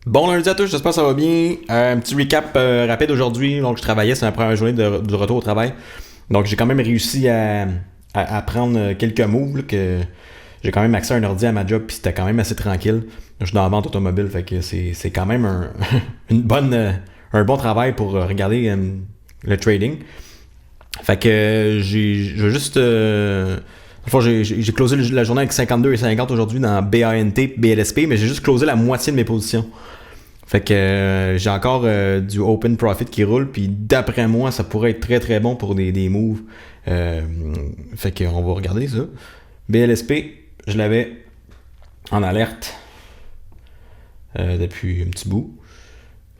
Bon lundi à tous, j'espère que ça va bien. Un petit recap rapide aujourd'hui. Donc, je travaillais, c'est ma première journée de retour au travail. Donc, j'ai quand même réussi à prendre quelques moves, là, que j'ai quand même accès à un ordi à ma job, puis c'était quand même assez tranquille. Je suis dans la vente automobile, fait que c'est quand même un bon travail pour regarder le trading. Fait que je veux juste. Enfin, j'ai closé la journée avec 52 et 50 aujourd'hui dans BANT, BLSP, mais j'ai juste closé la moitié de mes positions. Fait que j'ai encore du open profit qui roule, puis d'après moi, ça pourrait être très très bon pour des moves. Fait qu'on va regarder ça. BLSP, je l'avais en alerte depuis un petit bout.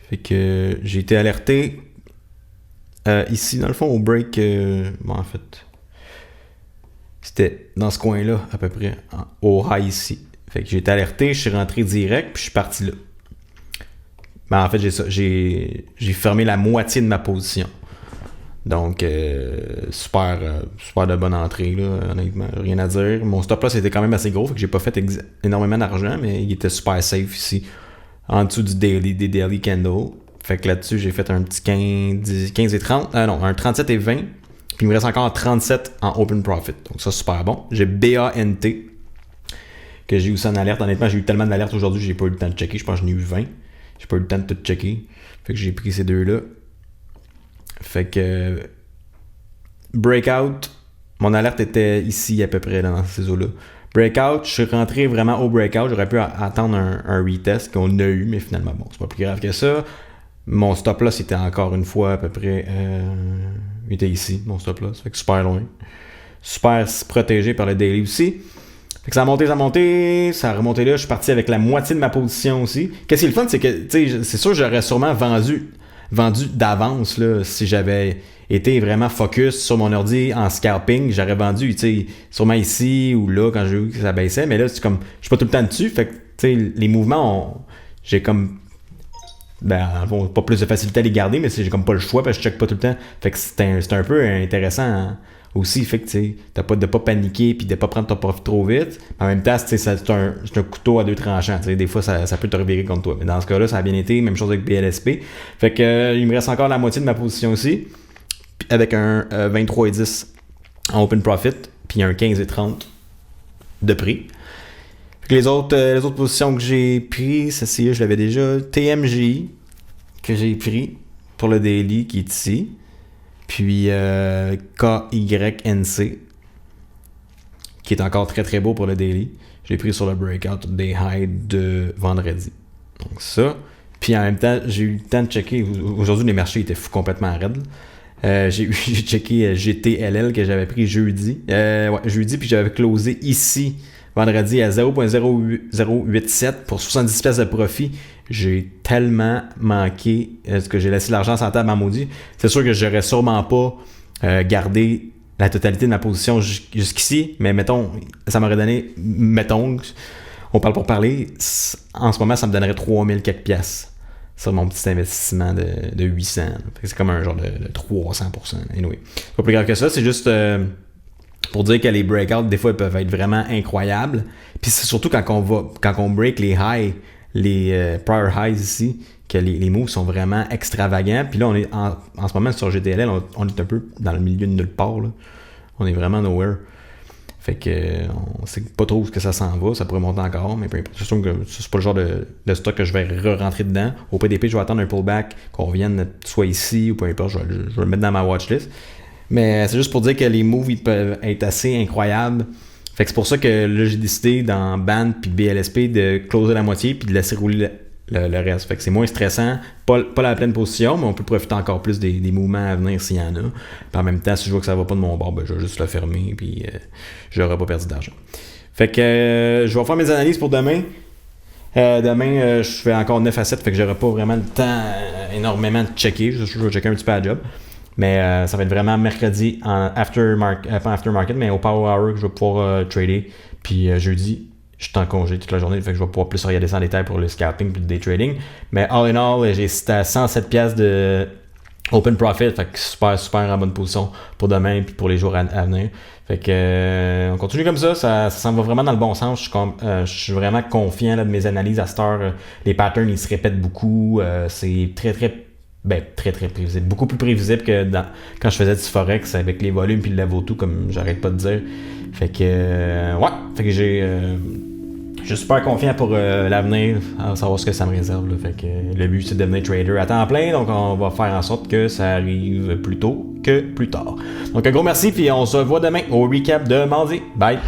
Fait que j'ai été alerté ici, dans le fond, au break. Bon, en fait, c'était dans ce coin-là, à peu près, au high ici. Fait que j'ai été alerté, je suis rentré direct, puis je suis parti là. Ben, en fait, j'ai fermé la moitié de ma position. Donc, super de bonne entrée, là, honnêtement, rien à dire. Mon stop loss était quand même assez gros, fait que j'ai pas fait énormément d'argent, mais il était super safe ici, en dessous des daily candles. Fait que là-dessus, j'ai fait un petit 15 et 30, non, un 37 et 20, puis il me reste encore 37 en open profit. Donc ça, super bon. J'ai BANT, que j'ai eu ça en alerte. Honnêtement, j'ai eu tellement d'alertes aujourd'hui, j'ai pas eu le temps de checker. Je pense que j'en ai eu 20. J'ai pas eu le temps de tout checker. Fait que j'ai pris ces deux-là. Fait que breakout, mon alerte était ici à peu près dans ces eaux-là. Breakout, je suis rentré vraiment au breakout. J'aurais pu attendre un retest qu'on a eu, mais finalement, bon, c'est pas plus grave que ça. Mon stop loss était encore une fois à peu près. Il était ici, mon stop loss. Fait que super loin. Super protégé par le daily aussi. Fait que ça a monté, ça a remonté là. Je suis parti avec la moitié de ma position aussi. Qu'est-ce qui est le fun, c'est que, tu sais, c'est sûr que j'aurais sûrement vendu d'avance, là, si j'avais été vraiment focus sur mon ordi en scalping. J'aurais vendu, tu sais, sûrement ici ou là quand j'ai vu que ça baissait. Mais là, c'est comme, je suis pas tout le temps dessus. Fait que, tu sais, les mouvements, j'ai comme, bon, pas plus de facilité à les garder, mais j'ai comme pas le choix parce que je check pas tout le temps. Fait que c'est un peu intéressant, hein? Aussi, fait que tu sais, de pas paniquer puis de pas prendre ton profit trop vite. En même temps, c'est un couteau à deux tranchants. Des fois, ça peut te revirer contre toi. Mais dans ce cas-là, ça a bien été. Même chose avec BLSP. Fait que il me reste encore la moitié de ma position aussi. Avec un 23 et 10 en open profit. Puis un 15 et 30 de prix. Fait que les autres positions que j'ai pris, ceci, je l'avais déjà. TMJ que j'ai pris pour le daily qui est ici. Puis KYNC, qui est encore très très beau pour le daily. Je l'ai pris sur le breakout des highs de vendredi. Donc ça. Puis en même temps, j'ai eu le temps de checker. Aujourd'hui, les marchés étaient complètement raides. J'ai checké GTLL que j'avais pris jeudi. Jeudi, puis j'avais closé ici vendredi à 0.087 pour 70 pièces de profit. J'ai tellement manqué parce que j'ai laissé l'argent sur la table à maudit. C'est sûr que j'aurais sûrement pas gardé la totalité de ma position jusqu'ici, mais mettons, ça m'aurait donné, on parle pour parler, en ce moment, ça me donnerait 3000 quelques pièces sur mon petit investissement de 800. C'est comme un genre de 300%. Anyway, c'est pas plus grave que ça, c'est juste pour dire que les breakouts, des fois, ils peuvent être vraiment incroyables. Puis c'est surtout quand on break les highs, les prior highs ici, que les moves sont vraiment extravagants. Puis là, on est en ce moment sur GTLL, on est un peu dans le milieu de nulle part. Là. On est vraiment nowhere. Fait que on sait pas trop où que ça s'en va. Ça pourrait monter encore, mais c'est sûr que c'est pas le genre de stock que je vais rentrer dedans. Au PDP, je vais attendre un pullback, qu'on revienne soit ici ou peu importe. Je vais le mettre dans ma watchlist. Mais c'est juste pour dire que les moves ils peuvent être assez incroyables. Fait que c'est pour ça que là j'ai décidé dans BAN puis BLSP de closer la moitié puis de laisser rouler le reste. Fait que c'est moins stressant, pas la pleine position, mais on peut profiter encore plus des mouvements à venir s'il y en a. Puis en même temps, si je vois que ça va pas de mon bord, je vais juste le fermer puis j'aurai pas perdu d'argent. Fait que je vais faire mes analyses pour demain. Demain, je fais encore 9 à 7, fait que j'aurai pas vraiment le temps énormément de checker. Je vais checker un petit peu à la job. Mais ça va être vraiment mercredi en pas aftermarket, mais au Power Hour que je vais pouvoir trader. Puis jeudi, je suis en congé toute la journée, fait que je vais pouvoir plus regarder ça en détail pour le scalping et le day trading. Mais all in all, j'ai 107 pièces de open profit, fait que super en bonne position pour demain puis pour les jours à venir. Fait que on continue comme ça s'en va vraiment dans le bon sens. Je suis vraiment confiant là, de mes analyses à cette heure. Les patterns ils se répètent beaucoup. C'est très prévisible. Beaucoup plus prévisible que quand je faisais du Forex avec les volumes puis le level 2, comme j'arrête pas de dire. Fait que fait que je suis super confiant pour l'avenir, à savoir ce que ça me réserve. Là. Fait que le but, c'est de devenir trader à temps plein. Donc, on va faire en sorte que ça arrive plus tôt que plus tard. Donc, un gros merci. Puis on se voit demain au recap de mardi. Bye!